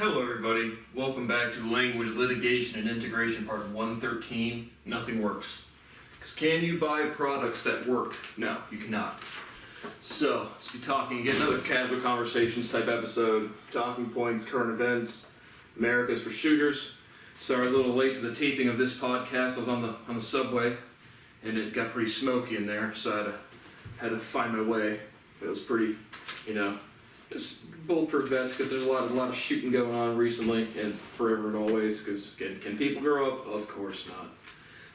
Hello everybody, welcome back to Language Litigation and Integration Part 113, Nothing Works. Because can you buy products that work? No, you cannot. So, let's be talking again, another casual conversations type episode, talking points, current events, America's for shooters. Sorry I was a little late to the taping of this podcast. I was on the subway and it got pretty smoky in there, so I had to find my way. It was pretty, just bulletproof vest, because there's a lot of shooting going on recently and forever and always, because can people grow up? Of course not.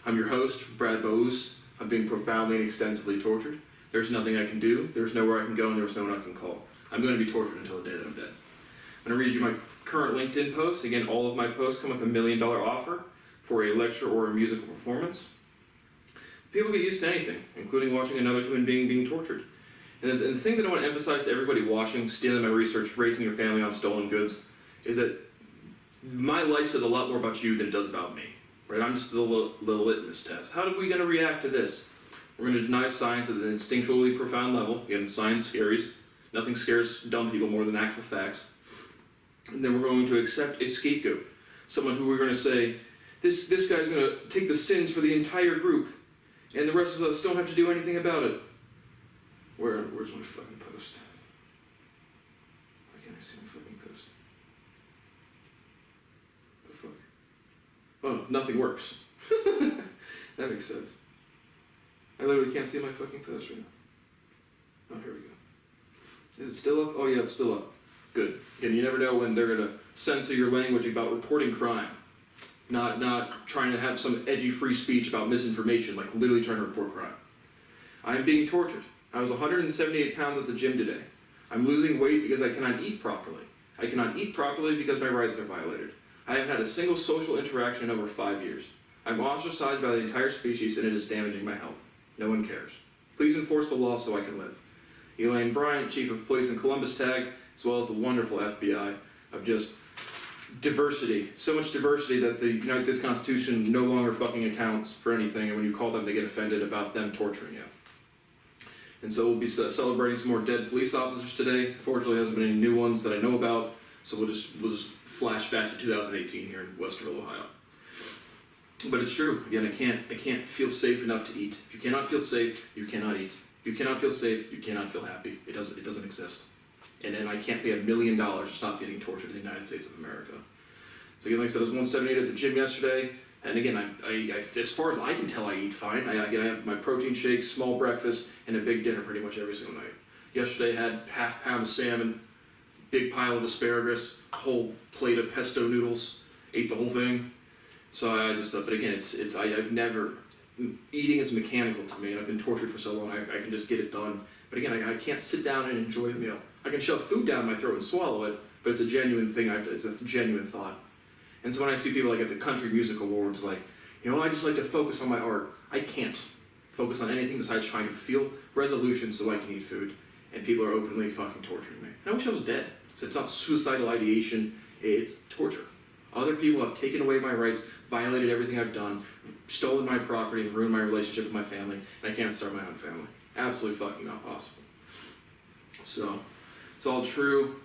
I'm your host, Brad Bose. I'm being profoundly and extensively tortured. There's nothing I can do, there's nowhere I can go, and there's no one I can call. I'm going to be tortured until the day that I'm dead. I'm going to read you my current LinkedIn post. Again, all of my posts come with $1 million offer for a lecture or a musical performance. People get used to anything, including watching another human being being tortured. And the thing that I want to emphasize to everybody watching, stealing my research, raising your family on stolen goods, is that my life says a lot more about you than it does about me. Right? I'm just the litmus test. How are we going to react to this? We're going to deny science at an instinctually profound level. Again, science scares. Nothing scares dumb people more than actual facts. And then we're going to accept a scapegoat. Someone who we're going to say, this guy's going to take the sins for the entire group, and the rest of us don't have to do anything about it. Where's my fucking post? Why can't I see my fucking post? What the fuck? Oh, nothing works. That makes sense. I literally can't see my fucking post right now. Oh, here we go. Is it still up? Oh yeah, it's still up. Good. Again, you never know when they're gonna censor your language about reporting crime. Not trying to have some edgy free speech about misinformation, like literally trying to report crime. I am being tortured. I was 178 pounds at the gym today. I'm losing weight because I cannot eat properly. I cannot eat properly because my rights are violated. I haven't had a single social interaction in over 5 years. I'm ostracized by the entire species and it is damaging my health. No one cares. Please enforce the law so I can live. Elaine Bryant, Chief of Police in Columbus Tag, as well as the wonderful FBI of just diversity. So much diversity that the United States Constitution no longer fucking accounts for anything, and when you call them, they get offended about them torturing you. And so we'll be celebrating some more dead police officers today. Fortunately, there hasn't been any new ones that I know about, so we'll just flash back to 2018 here in Westerville, Ohio. But it's true. Again, I can't feel safe enough to eat. If you cannot feel safe, you cannot eat. If you cannot feel safe, you cannot feel happy. It doesn't exist. And then I can't pay $1 million to stop getting tortured in the United States of America. So again, like I said, I was 178 at the gym yesterday. And again, I as far as I can tell, I eat fine. I have my protein shakes, small breakfast, and a big dinner pretty much every single night. Yesterday I had half pound of salmon, big pile of asparagus, a whole plate of pesto noodles, ate the whole thing. So but again, I've never, eating is mechanical to me, and I've been tortured for so long, I can just get it done. But again, I can't sit down and enjoy a meal. I can shove food down my throat and swallow it, but it's a genuine thing, it's a genuine thought. And so when I see people like at the Country Music Awards, like, I just like to focus on my art. I can't focus on anything besides trying to feel resolution so I can eat food. And people are openly fucking torturing me. And I wish I was dead. So it's not suicidal ideation, it's torture. Other people have taken away my rights, violated everything I've done, stolen my property, and ruined my relationship with my family, and I can't start my own family. Absolutely fucking not possible. So, it's all true.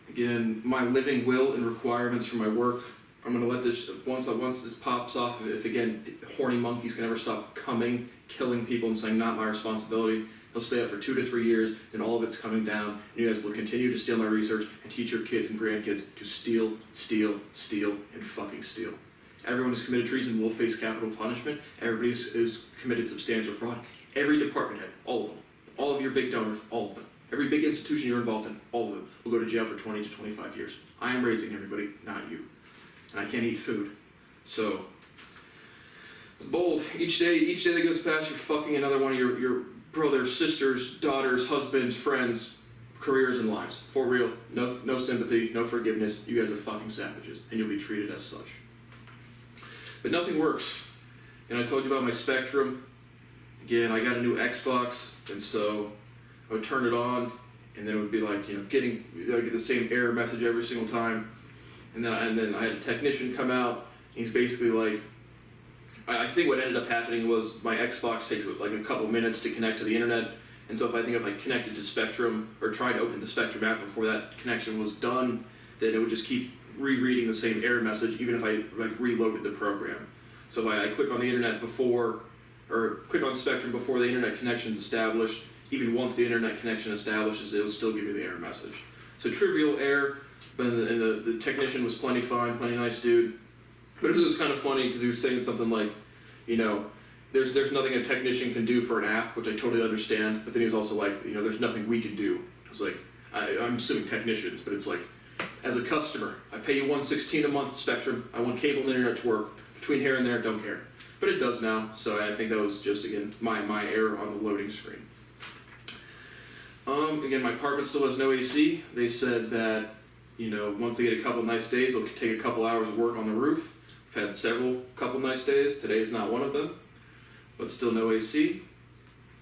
Again, my living will and requirements for my work. I'm going to let this, once this pops off, if again, horny monkeys can ever stop coming, killing people and saying, not my responsibility, he'll stay up for 2 to 3 years, then all of it's coming down, and you guys will continue to steal my research and teach your kids and grandkids to steal, and fucking steal. Everyone who's committed treason will face capital punishment. Everybody who's committed substantial fraud. Every department head, all of them. All of your big donors, all of them. Every big institution you're involved in, all of them, will go to jail for 20 to 25 years. I am raising everybody, not you. And I can't eat food. So, it's bold. Each day that goes past, you're fucking another one of your brothers, sisters, daughters, husbands, friends, careers, and lives. For real. No sympathy, no forgiveness. You guys are fucking savages, and you'll be treated as such. But nothing works. And I told you about my Spectrum. Again, I got a new Xbox, and so I would turn it on, and then it would be like, I get the same error message every single time. And then I had a technician come out. He's basically like, I think what ended up happening was my Xbox takes like a couple minutes to connect to the internet. And so if I connected to Spectrum or tried to open the Spectrum app before that connection was done, then it would just keep rereading the same error message even if I like reloaded the program. So if I click on the internet before, or click on Spectrum before the internet connection is established, even once the internet connection establishes, it will still give you the error message. So trivial error, but the technician was plenty fine, plenty nice dude. But it was kind of funny because he was saying something like, you know, there's nothing a technician can do for an app, which I totally understand. But then he was also like, you know, there's nothing we can do. I was like, I'm assuming technicians, but it's like, as a customer, I pay you $116 a month Spectrum. I want cable and internet to work. Between here and there, don't care. But it does now, so I think that was just, again, my error on the loading screen. Again, my apartment still has no AC. They said that, you know, once they get a couple nice days, they'll take a couple hours of work on the roof. I've had couple nice days. Today is not one of them, but still no AC.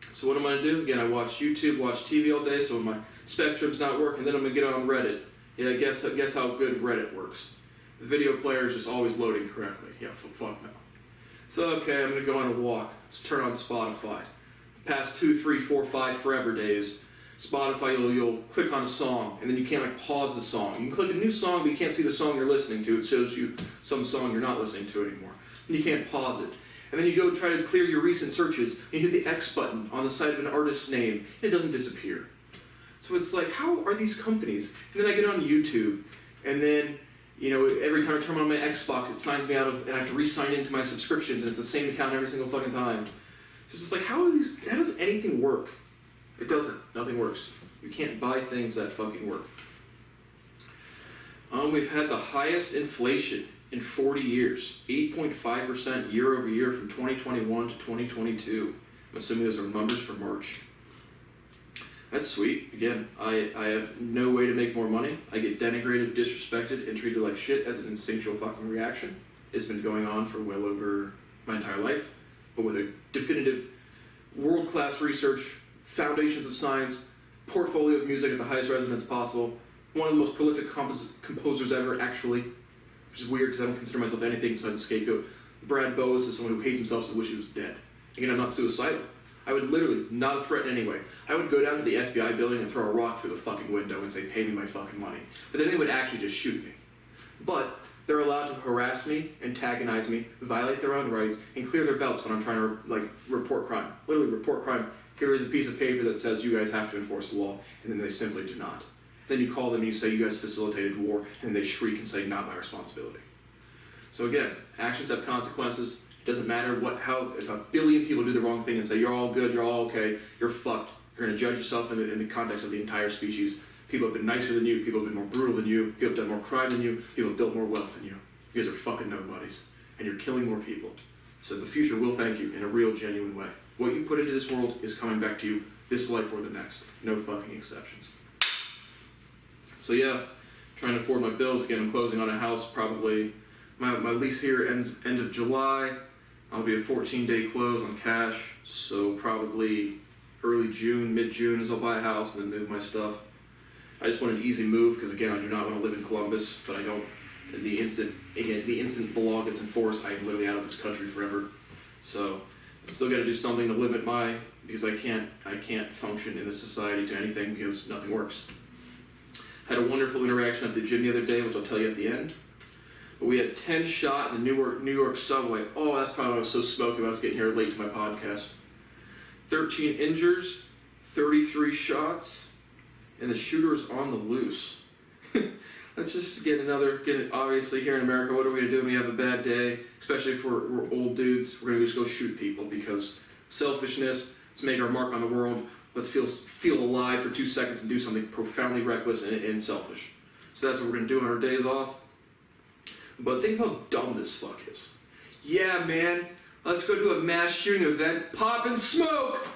So what am I going to do? Again, I watch YouTube, watch TV all day, so when my Spectrum's not working, then I'm going to get on Reddit. Yeah, guess how good Reddit works. The video player is just always loading correctly. Yeah, fuck no. So, okay, I'm going to go on a walk. Let's turn on Spotify. The past 2, 3, 4, 5 forever days, Spotify, you'll click on a song, and then you can't like pause the song. You can click a new song, but you can't see the song you're listening to. It shows you some song you're not listening to anymore. And you can't pause it. And then you go try to clear your recent searches, and you hit the X button on the side of an artist's name, and it doesn't disappear. So it's like, how are these companies? And then I get on YouTube, and then, you know, every time I turn on my Xbox, it signs me out of, and I have to re-sign into my subscriptions, and it's the same account every single fucking time. So it's just like, how does anything work? It doesn't. Nothing works. You can't buy things that fucking work. We've had the highest inflation in 40 years, 8.5% year over year from 2021 to 2022. I'm assuming those are numbers for March. That's sweet. Again, I have no way to make more money. I get denigrated, disrespected, and treated like shit as an instinctual fucking reaction. It's been going on for well over my entire life, but with a definitive world-class research, foundations of science, portfolio of music at the highest resonance possible, one of the most prolific composers ever, actually, which is weird because I don't consider myself anything besides a scapegoat. Brad Bowes is someone who hates himself so wish he was dead. Again, I'm not suicidal. I would literally, not a threat in any way. I would go down to the FBI building and throw a rock through the fucking window and say, pay me my fucking money. But then they would actually just shoot me. But they're allowed to harass me, antagonize me, violate their own rights, and clear their belts when I'm trying to, like, report crime. Literally, report crime. Here is a piece of paper that says you guys have to enforce the law, and then they simply do not. Then you call them and you say you guys facilitated war, and they shriek and say, not my responsibility. So again, actions have consequences. It doesn't matter if a billion people do the wrong thing and say, you're all good, you're all okay, you're fucked. You're going to judge yourself in the context of the entire species. People have been nicer than you, people have been more brutal than you, people have done more crime than you, people have built more wealth than you. You guys are fucking nobodies, and you're killing more people. So the future will thank you in a real, genuine way. What you put into this world is coming back to you this life or the next. No fucking exceptions. So yeah, trying to afford my bills. Again, I'm closing on a house probably. My lease here ends end of July. I'll be a 14-day close on cash, so probably early June, mid-June is I'll buy a house and then move my stuff. I just want an easy move because again, I do not want to live in Columbus, but I don't. The instant the law gets enforced, I'm literally out of this country forever. So I still got to do something to limit because I can't function in this society to anything because nothing works. Had a wonderful interaction at the gym the other day, which I'll tell you at the end. But we had 10 shot in the New York subway. Oh, that's probably why I was so smoky when I was getting here late to my podcast. 13 injures, 33 shots, and the shooter's on the loose. Let's just obviously here in America, what are we going to do when we have a bad day? Especially if we're old dudes, we're going to just go shoot people because selfishness, let's make our mark on the world, let's feel alive for 2 seconds and do something profoundly reckless and selfish. So that's what we're going to do on our days off. But think of how dumb this fuck is. Yeah, man, let's go to a mass shooting event, pop and smoke!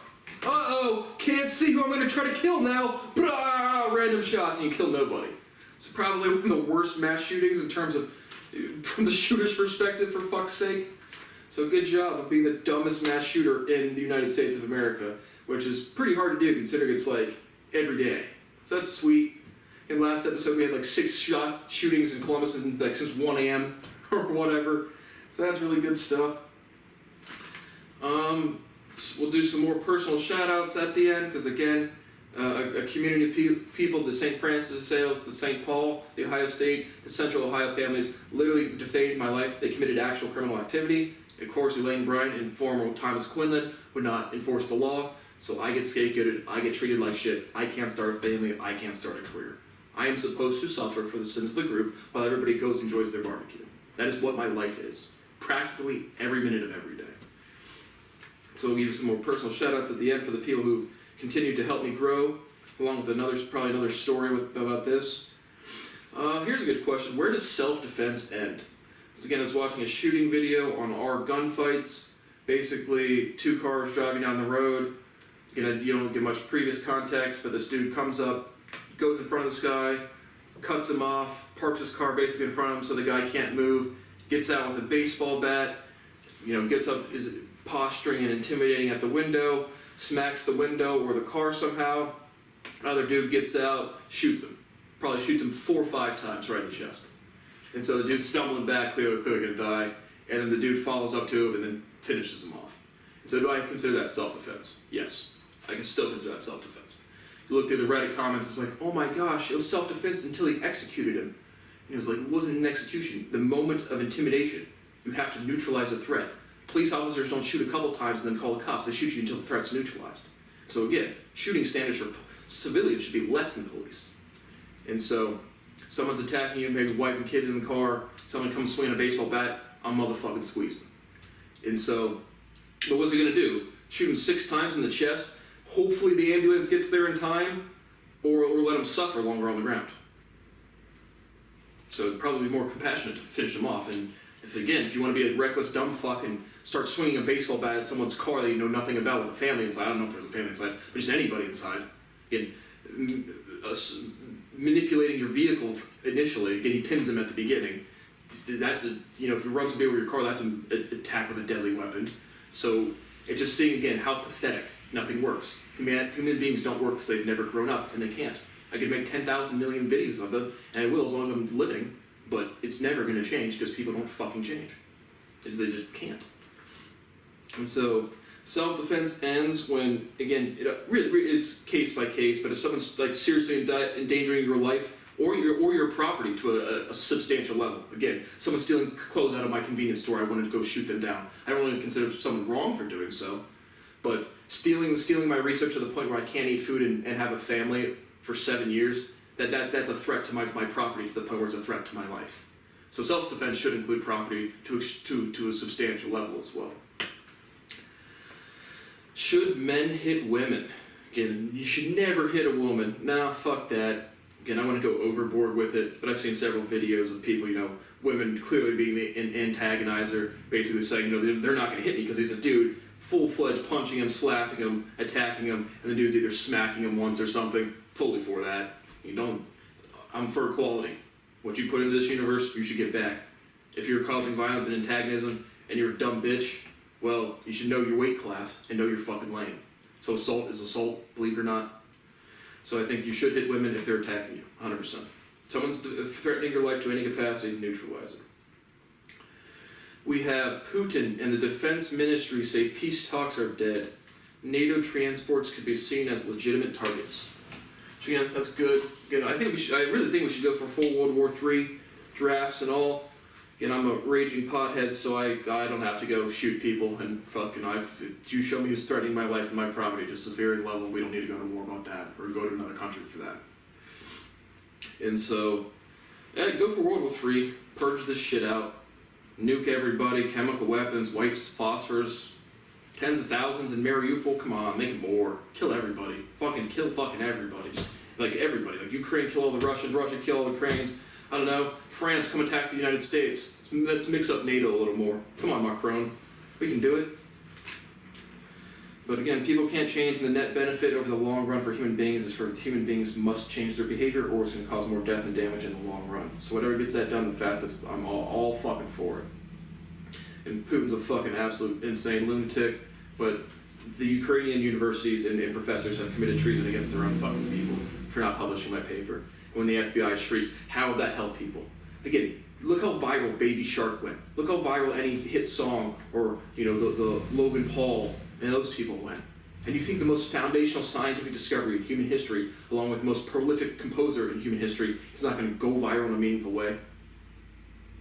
Uh-oh, can't see who I'm going to try to kill now. Blah, random shots, and you kill nobody. It's probably one of the worst mass shootings in terms of, from the shooter's perspective, for fuck's sake. So good job of being the dumbest mass shooter in the United States of America, which is pretty hard to do considering it's like every day. So that's sweet. In last episode we had like 6 shootings in Columbus like since 1 a.m. or whatever. So that's really good stuff. We'll do some more personal shout outs at the end because again, A community of people, the St. Francis de Sales, the St. Paul, the Ohio State, the Central Ohio families, literally defamed my life. They committed actual criminal activity. Of course, Elaine Bryant and former Thomas Quinlan would not enforce the law, so I get scapegoated, I get treated like shit, I can't start a family, I can't start a career. I am supposed to suffer for the sins of the group while everybody goes and enjoys their barbecue. That is what my life is. Practically every minute of every day. So we'll give you some more personal shout-outs at the end for the people who continued to help me grow, along with probably another story about this. Here's a good question. Where does self-defense end? So again, I was watching a shooting video on our gunfights. Basically, two cars driving down the road. Again, you don't get much previous context, but this dude comes up, goes in front of this guy, cuts him off, parks his car basically in front of him so the guy can't move, gets out with a baseball bat, gets up, is posturing and intimidating at the window, smacks the window or the car somehow. Another dude gets out, shoots him. Probably shoots him 4 or 5 times right in the chest. And so the dude's stumbling back, clearly gonna die, and then the dude follows up to him and then finishes him off. And so do I consider that self-defense? Yes. I can still consider that self-defense. You look through the Reddit comments, it's like, oh my gosh, it was self-defense until he executed him. And it was like, it wasn't an execution. The moment of intimidation, you have to neutralize a threat. Police officers don't shoot a couple times and then call the cops. They shoot you until the threat's neutralized. So again, shooting standards for civilians should be less than police. And so, someone's attacking you, maybe wife and kid in the car, someone comes swinging a baseball bat, I'm motherfucking squeezing. And so, what was he gonna do? Shoot him 6 times in the chest, hopefully the ambulance gets there in time, or let him suffer longer on the ground. So it'd probably be more compassionate to finish him off. And if you want to be a reckless dumb fuck and start swinging a baseball bat at someone's car that you know nothing about with a family inside, I don't know if there's a family inside, but just anybody inside, again, manipulating your vehicle initially, again, he pins him at the beginning. That's if he runs a bit over your car, that's an attack with a deadly weapon. So it's just seeing again how pathetic. Nothing works. Human beings don't work because they've never grown up, and they can't. I could make 10,000 million videos of them, and I will as long as I'm living, but it's never going to change because people don't fucking change. They just can't. And so, self-defense ends when, again, it's case by case, but if someone's like seriously endangering your life or your property to a substantial level, again, someone's stealing clothes out of my convenience store, I wanted to go shoot them down. I don't really consider someone wrong for doing so, but stealing my research to the point where I can't eat food and have a family for 7 years, that's a threat to my property to the point where it's a threat to my life. So self-defense should include property to a substantial level as well. Should men hit women? Again, you should never hit a woman. Nah, fuck that. Again, I want to go overboard with it, but I've seen several videos of people, women clearly being an antagonizer, basically saying, they're not going to hit me because he's a dude, full-fledged punching him, slapping him, attacking him, and the dude's either smacking him once or something. Fully for that. I'm for equality. What you put into this universe, you should get back. If you're causing violence and antagonism and you're a dumb bitch, well, you should know your weight class and know your fucking lane. So assault is assault, believe it or not. So I think you should hit women if they're attacking you, 100%. Someone's threatening your life to any capacity, neutralize it. We have Putin and the defense ministry say peace talks are dead. NATO transports could be seen as legitimate targets. So yeah, that's good. Again, I really think we should go for full World War III drafts and all. Again, I'm a raging pothead, so I don't have to go shoot people and fucking you show me who's threatening my life and my property to a severe level, we don't need to go to war about that or go to another country for that. And so, yeah, go for World War III, purge this shit out, nuke everybody, chemical weapons, white phosphorus, tens of thousands in Mariupol, come on, make it more. Kill everybody. Kill fucking everybody. Just, everybody. Ukraine, kill all the Russians, Russia, kill all the Ukrainians. I don't know, France, come attack the United States. Let's mix up NATO a little more. Come on, Macron. We can do it. But again, people can't change, and the net benefit over the long run for human beings is for human beings must change their behavior, or it's going to cause more death and damage in the long run. So whatever gets that done the fastest, I'm all fucking for it. And Putin's a fucking absolute insane lunatic, but the Ukrainian universities and professors have committed treason against their own fucking people for not publishing my paper. When the FBI shrieks, how would that help people? Again, look how viral Baby Shark went. Look how viral any hit song or the Logan Paul and those people went. And you think the most foundational scientific discovery in human history, along with the most prolific composer in human history, is not going to go viral in a meaningful way?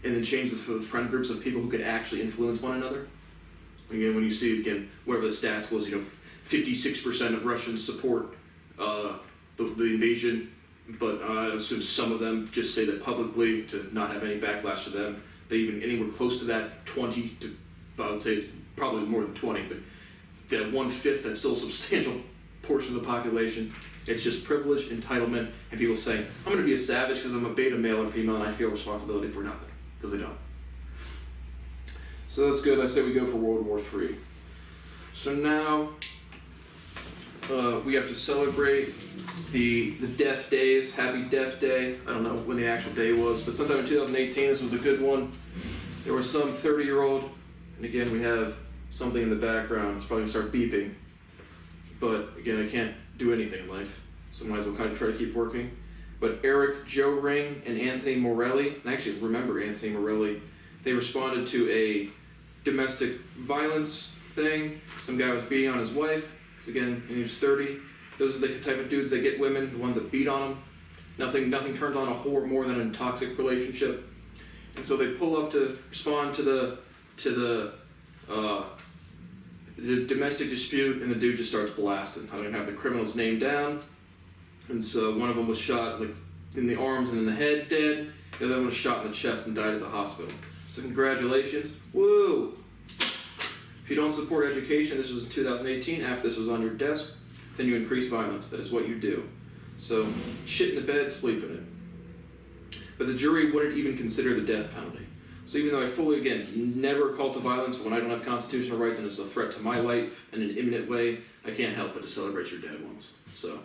And then change this for the friend groups of people who could actually influence one another? Again, when you see, again, whatever the stats was, 56% of Russians support the invasion, but I assume some of them just say that publicly to not have any backlash to them. They even anywhere close to that 20 to, I would say probably more than 20, but that 1/5, that's still a substantial portion of the population. It's just privilege, entitlement, and people saying, I'm going to be a savage because I'm a beta male or female and I feel responsibility for nothing, because they don't. So that's good. I say we go for World War III. So now we have to celebrate the death days. Happy Death Day. I don't know when the actual day was, but sometime in 2018, this was a good one. There was some 30-year-old, and again, we have something in the background. It's probably going to start beeping. But again, I can't do anything in life, so I might as well kind of try to keep working. But Eric, Joe Ring, and Anthony Morelli, and I actually remember Anthony Morelli, they responded to a domestic violence thing. Some guy was beating on his wife, because again, he was 30. Those are the type of dudes that get women, the ones that beat on them. Nothing turns on a whore more than a toxic relationship. And so they pull up to respond to the domestic dispute, and the dude just starts blasting. I don't have the criminal's name down. And so one of them was shot in the arms and in the head, dead. The other one was shot in the chest and died at the hospital. So congratulations. Woo! If you don't support education, this was in 2018, after this was on your desk, then you increase violence. That is what you do. So shit in the bed, sleep in it. But the jury wouldn't even consider the death penalty. So even though I fully, again, never call to violence when I don't have constitutional rights and it's a threat to my life in an imminent way, I can't help but to celebrate your dead ones. So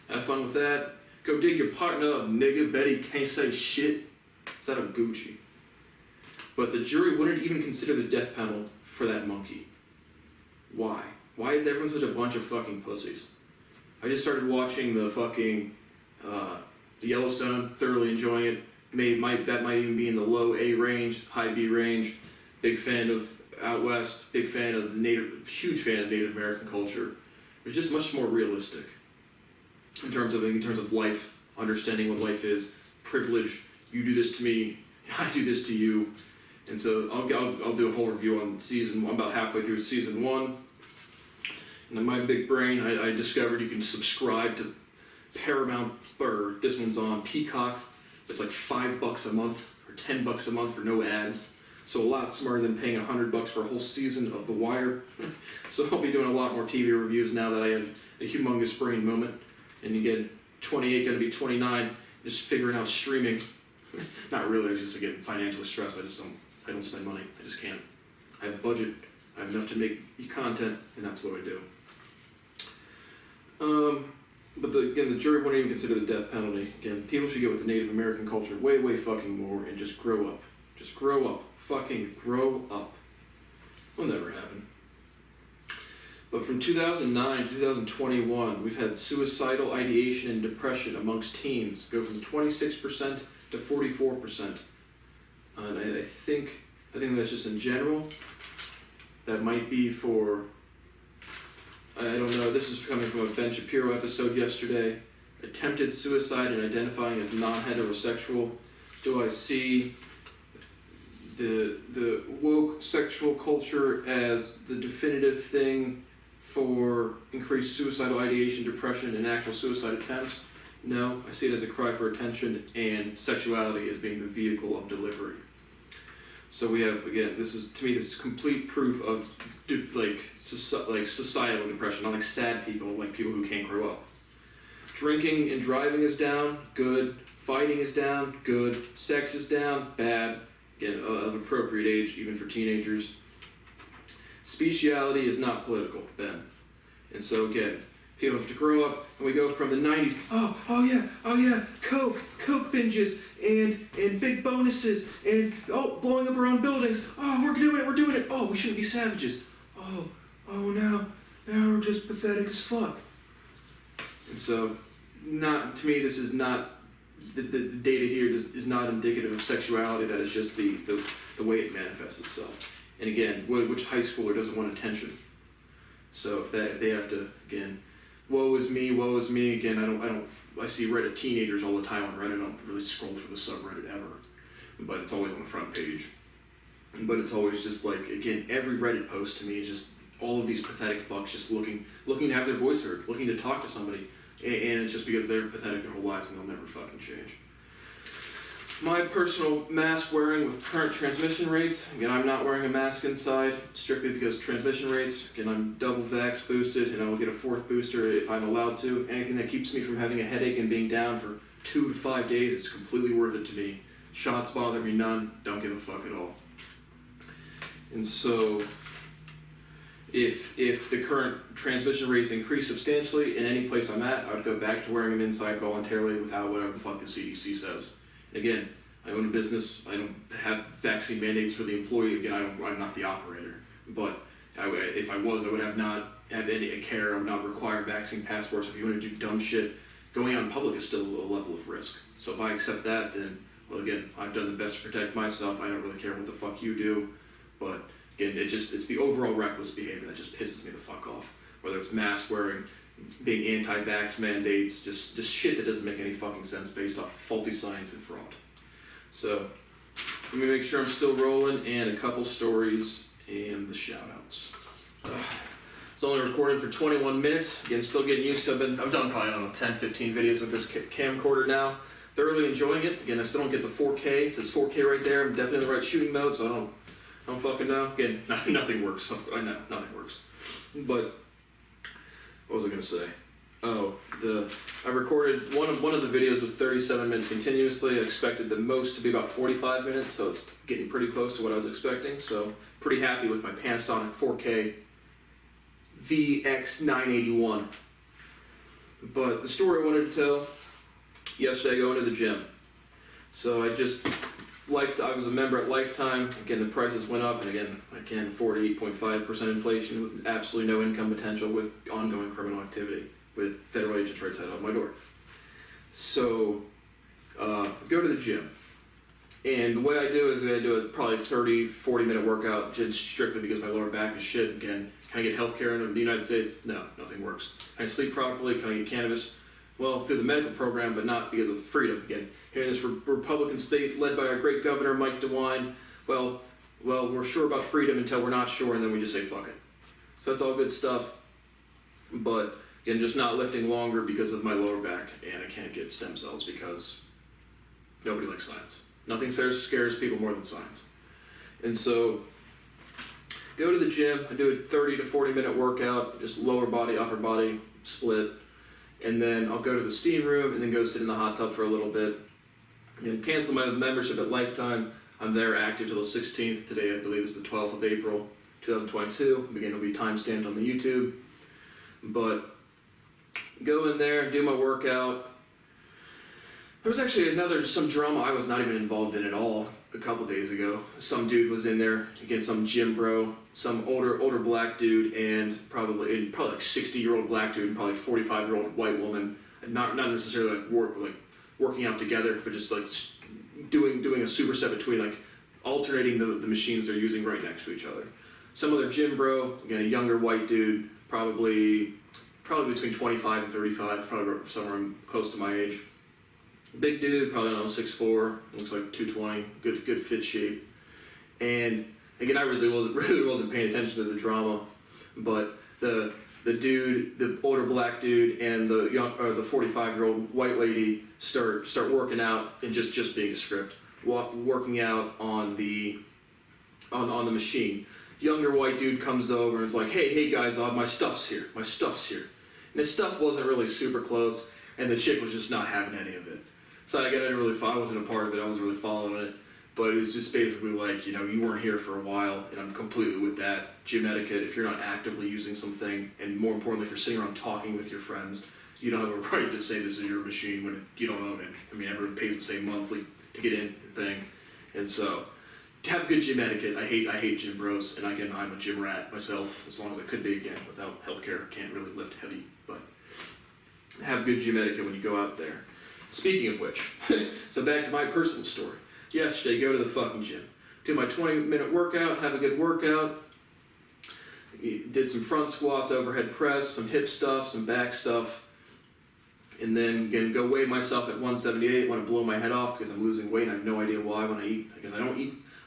have fun with that. Go dig your partner up, nigga. Betty can't say shit. Is that a Gucci? But the jury wouldn't even consider the death penalty for that monkey. Why? Why is everyone such a bunch of fucking pussies? I just started watching the fucking the Yellowstone, thoroughly enjoying it. That might even be in the low A range, high B range. Big fan of out west. Big fan of huge fan of Native American culture. It's just much more realistic in terms of life, understanding what life is, privilege. You do this to me, I do this to you. And so I'll do a whole review on season 1. I'm about halfway through season 1. And in my big brain, I discovered you can subscribe to Paramount, or this one's on Peacock. It's like $5 a month or $10 a month for no ads. So a lot smarter than paying $100 for a whole season of The Wire. So I'll be doing a lot more TV reviews now that I have a humongous brain moment. And again, 28 gonna be 29, just figuring out streaming. Not really, it's just again financially stressed. I don't spend money. I just can't. I have a budget. I have enough to make content, and that's what I do. But the jury wouldn't even consider the death penalty. Again, people should get with the Native American culture way fucking more and just grow up. Just grow up. Fucking grow up. Will never happen. But from 2009 to 2021, we've had suicidal ideation and depression amongst teens go from 26% to 44%. And I think that's just in general. That might be for, I don't know, this is coming from a Ben Shapiro episode yesterday. Attempted suicide and identifying as non-heterosexual. Do I see the woke sexual culture as the definitive thing for increased suicidal ideation, depression, and actual suicide attempts? No, I see it as a cry for attention, and sexuality as being the vehicle of delivery. So we have, again, this is complete proof of societal depression, not like sad people, like people who can't grow up. Drinking and driving is down, good. Fighting is down, good. Sex is down, bad. Again, of appropriate age, even for teenagers. Speciality is not political, Ben. And so again, people have to grow up, and we go from the 90s, oh yeah, Coke binges, and big bonuses, and blowing up our own buildings, we're doing it, we shouldn't be savages, now we're just pathetic as fuck. And so, to me, this is not, the data here is not indicative of sexuality, that is just the way it manifests itself. And again, which high schooler doesn't want attention? So if they have to, again, woe is me, again, I see Reddit teenagers all the time on Reddit. I don't really scroll through the subreddit ever, but it's always on the front page. But it's always just like, again, every Reddit post to me is just all of these pathetic fucks just looking to have their voice heard, looking to talk to somebody, and it's just because they're pathetic their whole lives and they'll never fucking change. My personal mask wearing with current transmission rates, again, I'm not wearing a mask inside strictly because transmission rates, again, I'm double vax boosted and I will get a 4th booster if I'm allowed to. Anything that keeps me from having a headache and being down for 2 to 5 days is completely worth it to me. Shots bother me none, don't give a fuck at all. And so, if the current transmission rates increase substantially in any place I'm at, I would go back to wearing them inside voluntarily without whatever the fuck the CDC says. Again, I own a business. I don't have vaccine mandates for the employee. Again, I'm not the operator. But if I was, I would not have any care. I would not require vaccine passports. If you want to do dumb shit, going out in public is still a level of risk. So if I accept that, then, well, again, I've done the best to protect myself. I don't really care what the fuck you do. But again, it's the overall reckless behavior that just pisses me the fuck off. Whether it's mask wearing, being anti-vax mandates, just shit that doesn't make any fucking sense based off faulty science and fraud. So, let me make sure I'm still rolling, and a couple stories and the shout-outs. It's only recorded for 21 minutes. Again, still getting used to it. I've done probably, 10, 15 videos with this camcorder now. Thoroughly enjoying it. Again, I still don't get the 4K. It says 4K right there. I'm definitely in the right shooting mode, so I don't fucking know. Again, nothing works. I know, nothing works. But what was I gonna say? Oh, I recorded one of the videos was 37 minutes continuously. I expected the most to be about 45 minutes, so it's getting pretty close to what I was expecting. So pretty happy with my Panasonic 4K VX981. But the story I wanted to tell, yesterday going to the gym. So I was a member at Lifetime. Again, the prices went up, and again, I can't afford 8.5% inflation with absolutely no income potential with ongoing criminal activity, with federal agents right outside my door. So, go to the gym. And the way I do is I do a probably 30, 40-minute workout just strictly because my lower back is shit. Again, can I get health care in the United States? No, nothing works. Can I sleep properly? Can I get cannabis? Well, through the medical program, but not because of freedom. Again, here in this Republican state led by our great governor, Mike DeWine, well, we're sure about freedom until we're not sure, and then we just say fuck it. So that's all good stuff. But, again, just not lifting longer because of my lower back, and I can't get stem cells because nobody likes science. Nothing scares people more than science. And so, go to the gym, I do a 30 to 40-minute workout, just lower body, upper body split. And then I'll go to the steam room and then go sit in the hot tub for a little bit. And cancel my membership at Lifetime. I'm there active till the 16th. Today, I believe, is the 12th of April, 2022. Again, it'll be time-stamped on the YouTube. But go in there, do my workout. There was actually some drama I was not even involved in at all a couple days ago. Some dude was in there, again, some gym bro, some older black dude, and probably like 60-year-old black dude, and probably 45-year-old white woman. Not necessarily like working out together, but just like doing a superset between, like alternating the machines they're using right next to each other. Some other gym bro, again, a younger white dude, probably between 25 and 35, probably somewhere close to my age. Big dude, probably 6'4", looks like 220, good fit shape. And again, I really wasn't paying attention to the drama, but the dude, the older black dude, and the 45-year-old white lady start working out and just being a script, working out on the machine. Younger white dude comes over and is like, hey guys, my stuff's here. And his stuff wasn't really super close, and the chick was just not having any of it. So again, I wasn't a part of it, I wasn't really following it, but it was just basically like, you weren't here for a while, and I'm completely with that. Gym etiquette, if you're not actively using something, and more importantly, if you're sitting around talking with your friends, you don't have a right to say this is your machine when you don't own it. I mean, everyone pays the same monthly to get in thing, and so, to have good gym etiquette, I hate gym bros, and again, I'm a gym rat myself, as long as I could be, again, without healthcare, can't really lift heavy, but have good gym etiquette when you go out there. Speaking of which, so back to my personal story. Yesterday, go to the fucking gym. Do my 20-minute workout, have a good workout. did some front squats, overhead press, some hip stuff, some back stuff. And then again, go weigh myself at 178, want to blow my head off because I'm losing weight and I have no idea why when I eat. Because I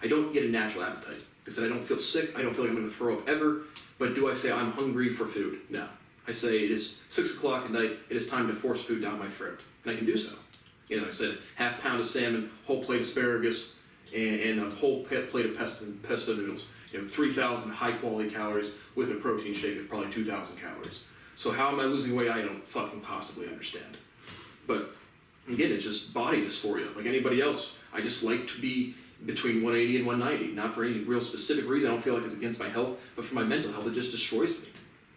don't get a natural appetite. I said I don't feel sick, I don't feel like I'm going to throw up ever, but do I say I'm hungry for food? No. I say it is 6 o'clock at night, it is time to force food down my throat. And I can do so. You know, I said half pound of salmon, whole plate of asparagus, and a whole plate of pesto noodles. You know, 3,000 high quality calories with a protein shake of probably 2,000 calories. So how am I losing weight? I don't fucking possibly understand. But again, it's just body dysphoria. Like anybody else, I just like to be between 180 and 190. Not for any real specific reason. I don't feel like it's against my health, but for my mental health, it just destroys me.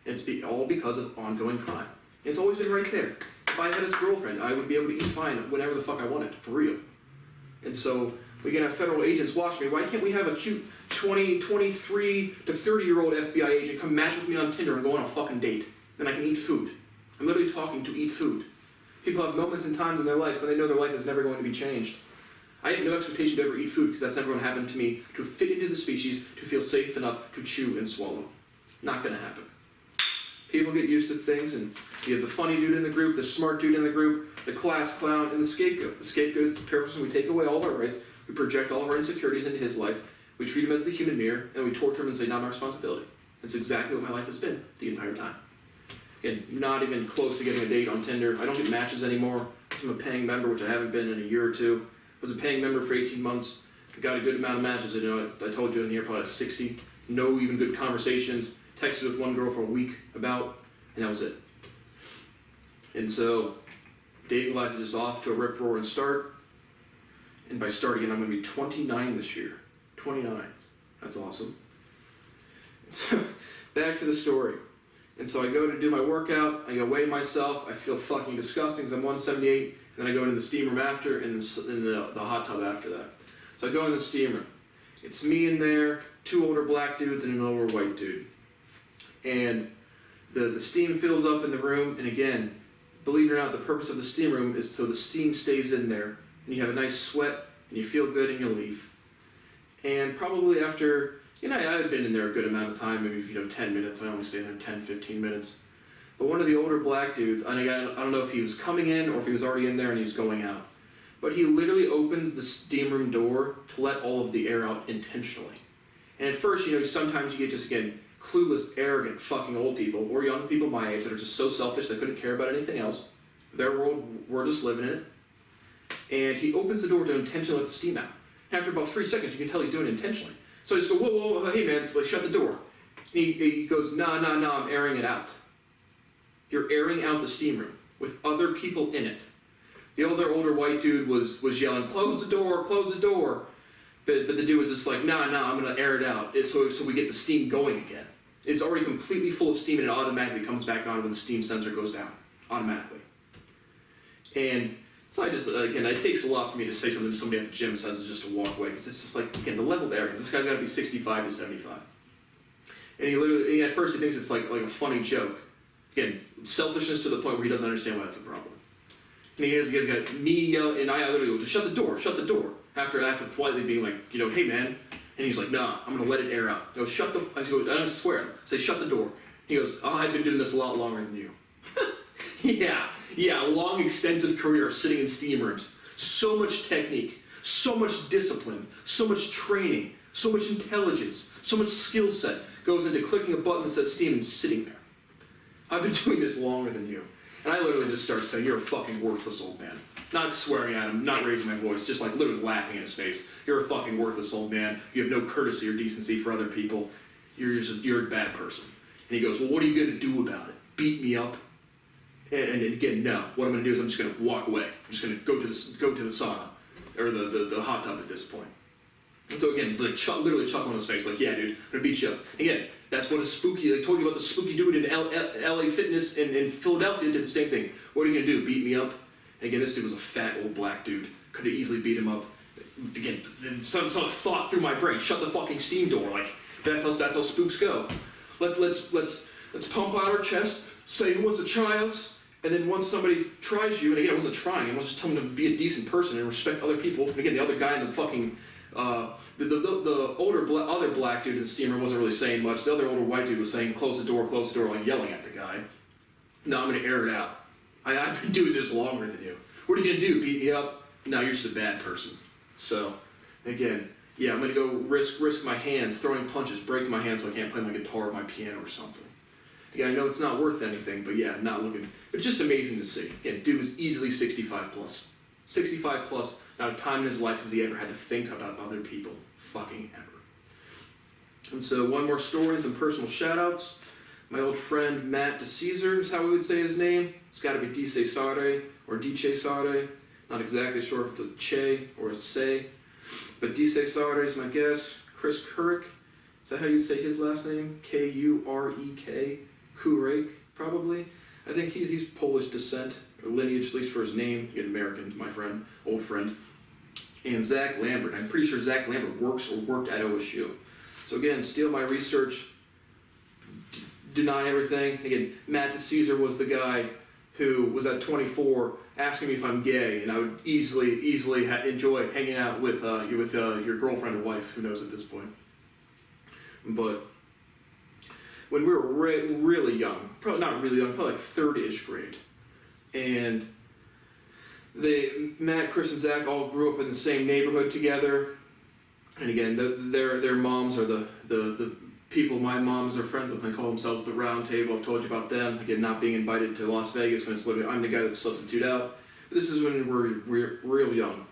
And it's all because of ongoing crime. And it's always been right there. If I had this girlfriend, I would be able to eat fine whenever the fuck I wanted, for real. And so we can have federal agents watch me. Why can't we have a cute 20, 23 to 30-year-old FBI agent come match with me on Tinder and go on a fucking date? Then I can eat food. I'm literally talking to eat food. People have moments and times in their life when they know their life is never going to be changed. I have no expectation to ever eat food because that's never going to happen to me, to fit into the species, to feel safe enough to chew and swallow. Not going to happen. People get used to things, and you have the funny dude in the group, the smart dude in the group, the class clown, and the scapegoat. The scapegoat is the person we take away all of our rights, we project all of our insecurities into his life, we treat him as the human mirror, and we torture him and say, not my responsibility. That's exactly what my life has been the entire time. Again, not even close to getting a date on Tinder. I don't get matches anymore. I'm a paying member, which I haven't been in a year or two. I was a paying member for 18 months. I got a good amount of matches. You know, I told you in here, probably 60. No even good conversations. Texted with one girl for a week about, and that was it. And so, dating life is just off to a rip-roaring start. And by starting it, I'm going to be 29 this year. 29. That's awesome. So, back to the story. And so I go to do my workout, I go weigh myself, I feel fucking disgusting because I'm 178, and then I go into the steam room after, and in the hot tub after that. So I go in the steam room. It's me in there, 2 older black dudes and an older white dude. And the steam fills up in the room, and again, believe it or not, the purpose of the steam room is so the steam stays in there, and you have a nice sweat, and you feel good, and you leave. And probably after, you know, I had been in there a good amount of time, maybe 10 minutes. I only stayed there 10, 15 minutes. But one of the older black dudes, and again, I don't know if he was coming in or if he was already in there and he was going out, but he literally opens the steam room door to let all of the air out intentionally. And at first, you know, sometimes you get just, again, clueless, arrogant, fucking old people, or young people my age that are just so selfish they couldn't care about anything else. Their world, we're just living in it. And he opens the door to intentionally let the steam out. And after about 3 seconds, you can tell he's doing it intentionally. So I just go, whoa, hey man, so like, shut the door. And he goes, nah, I'm airing it out. You're airing out the steam room with other people in it. The older white dude was yelling, close the door. But the dude was just like, nah, I'm gonna air it out. So we get the steam going again. It's already completely full of steam and it automatically comes back on when the steam sensor goes down, automatically. And so I just, again, it takes a lot for me to say something to somebody at the gym says it's just a walk away, because it's just like, again, the level of arrogance. This guy's got to be 65 to 75. And he literally, at first he thinks it's like a funny joke. Again, selfishness to the point where he doesn't understand why that's a problem. And he has got me yelling, and I literally go, shut the door. After politely being like, you know, hey man. And he's like, nah, I'm going to let it air out. I go, I don't swear. I say, shut the door. He goes, oh, I've been doing this a lot longer than you. Yeah, a long, extensive career sitting in steam rooms. So much technique, so much discipline, so much training, so much intelligence, so much skill set goes into clicking a button that says steam and sitting there. I've been doing this longer than you. And I literally just start saying, you're a fucking worthless old man. Not swearing at him, not raising my voice, just like literally laughing in his face. You're a fucking worthless old man. You have no courtesy or decency for other people. You're a bad person. And he goes, well, what are you going to do about it? Beat me up? And again, no. What I'm going to do is I'm just going to walk away. I'm just going to go to the sauna or the hot tub at this point. And so again, like literally chuckling on his face, like, yeah, dude, I'm going to beat you up. Again, that's what a spooky, I told you about the spooky dude in LA Fitness in Philadelphia did the same thing. What are you going to do, beat me up? And again, this dude was a fat old black dude. Could have easily beat him up. Again, some thought through my brain, shut the fucking steam door. Like, that's how spooks go. Let's pump out our chest, say who wants to try us. And then once somebody tries you, and again, I wasn't trying, I was just telling them to be a decent person and respect other people. And again, the other guy in the fucking The older other black dude in the steamer wasn't really saying much. The other older white dude was saying, close the door, like yelling at the guy. No, I'm going to air it out. I've been doing this longer than you. What are you going to do, beat me up? No, you're just a bad person. So, again, yeah, I'm going to go risk my hands, throwing punches, break my hands so I can't play my guitar or my piano or something. Yeah, I know it's not worth anything, but yeah, not looking. But just amazing to see. Again, dude was easily 65 plus. 65 plus, not a time in his life has he ever had to think about other people. Fucking ever. And so one more story and some personal shout-outs. My old friend Matt DeCesar is how we would say his name. It's got to be Dice Sade or Dice Sade. Not exactly sure if it's a Che or a Se. But Dice Sade is my guess. Chris Kurek. Is that how you say his last name? Kurek. Kurek, probably. I think he's Polish descent, or lineage, at least for his name. Again, American, my friend, old friend. And Zach Lambert. I'm pretty sure Zach Lambert works or worked at OSU. So again, steal my research, deny everything. Again, Matt DeCesar was the guy who was at 24 asking me if I'm gay, and I would easily enjoy hanging out with your girlfriend or wife, who knows at this point. But when we were really young, probably not really young, probably like third-ish grade, and Matt, Chris, and Zach all grew up in the same neighborhood together. And again, their moms are the people my moms are friends with. They call themselves the Round Table. I've told you about them. Again, not being invited to Las Vegas when it's literally I'm the guy that's substitute out. But this is when we're real young,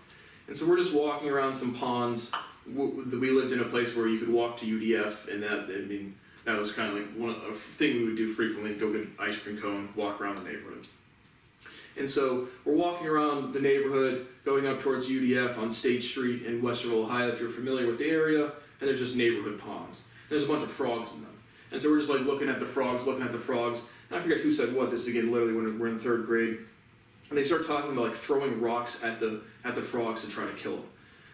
and so we're just walking around some ponds. We lived in a place where you could walk to UDF, and that was kind of like a thing we would do frequently. Go get an ice cream cone, walk around the neighborhood. And so we're walking around the neighborhood, going up towards UDF on State Street in Westerville, Ohio, if you're familiar with the area, and there's just neighborhood ponds. There's a bunch of frogs in them. And so we're just like looking at the frogs, and I forget who said what, this is again literally when we're in third grade, and they start talking about like throwing rocks at the frogs to try to kill them.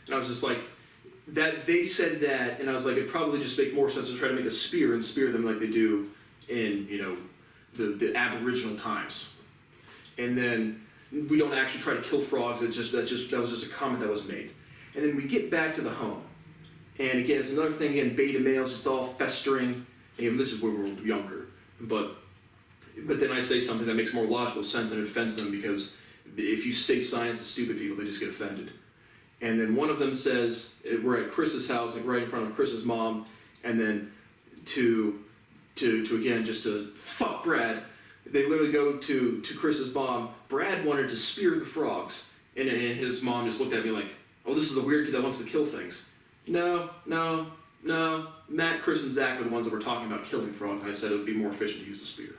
And I was just like, that they said that, and I was like, it'd probably just make more sense to try to make a spear and spear them like they do in, the Aboriginal times. And then we don't actually try to kill frogs. That was just a comment that was made. And then we get back to the home, and again, it's another thing. Again, beta males just all festering. And this is where we're younger, but then I say something that makes more logical sense and it offends them, because if you say science to stupid people, they just get offended. And then one of them says, we're at Chris's house, like right in front of Chris's mom, and then to again just to fuck Brad. They literally go to Chris's mom. Brad wanted to spear the frogs, and his mom just looked at me like, oh, this is a weird kid that wants to kill things. No. Matt, Chris, and Zach are the ones that were talking about killing frogs, and I said it would be more efficient to use a spear.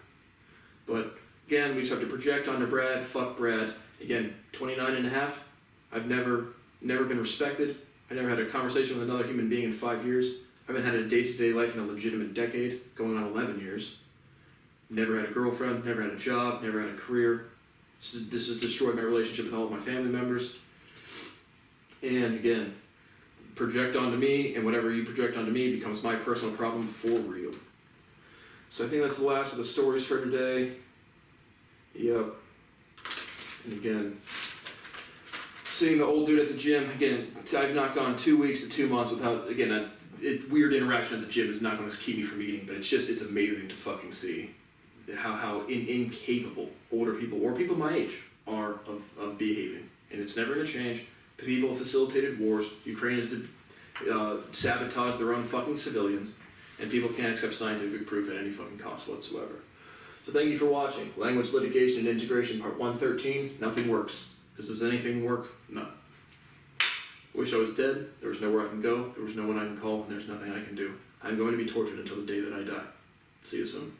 But again, we just have to project onto Brad. Fuck Brad. Again, 29 and a half. I've never been respected. I never had a conversation with another human being in 5 years. I haven't had a day-to-day life in a legitimate decade, going on 11 years. Never had a girlfriend, never had a job, never had a career. This has destroyed my relationship with all of my family members. And again, project onto me, and whatever you project onto me becomes my personal problem for real. So I think that's the last of the stories for today. Yep. And again, seeing the old dude at the gym, again, I've not gone 2 weeks to 2 months without, again, weird interaction at the gym is not going to keep me from eating, but it's amazing to fucking see how incapable older people, or people my age, are of behaving. And it's never going to change. People have facilitated wars. Ukraine has sabotaged their own fucking civilians, and people can't accept scientific proof at any fucking cost whatsoever. So thank you for watching. Language, Litigation, and Integration, Part 113. Nothing works. Does anything work? No. Wish I was dead. There was nowhere I can go. There was no one I can call. And there's nothing I can do. I'm going to be tortured until the day that I die. See you soon.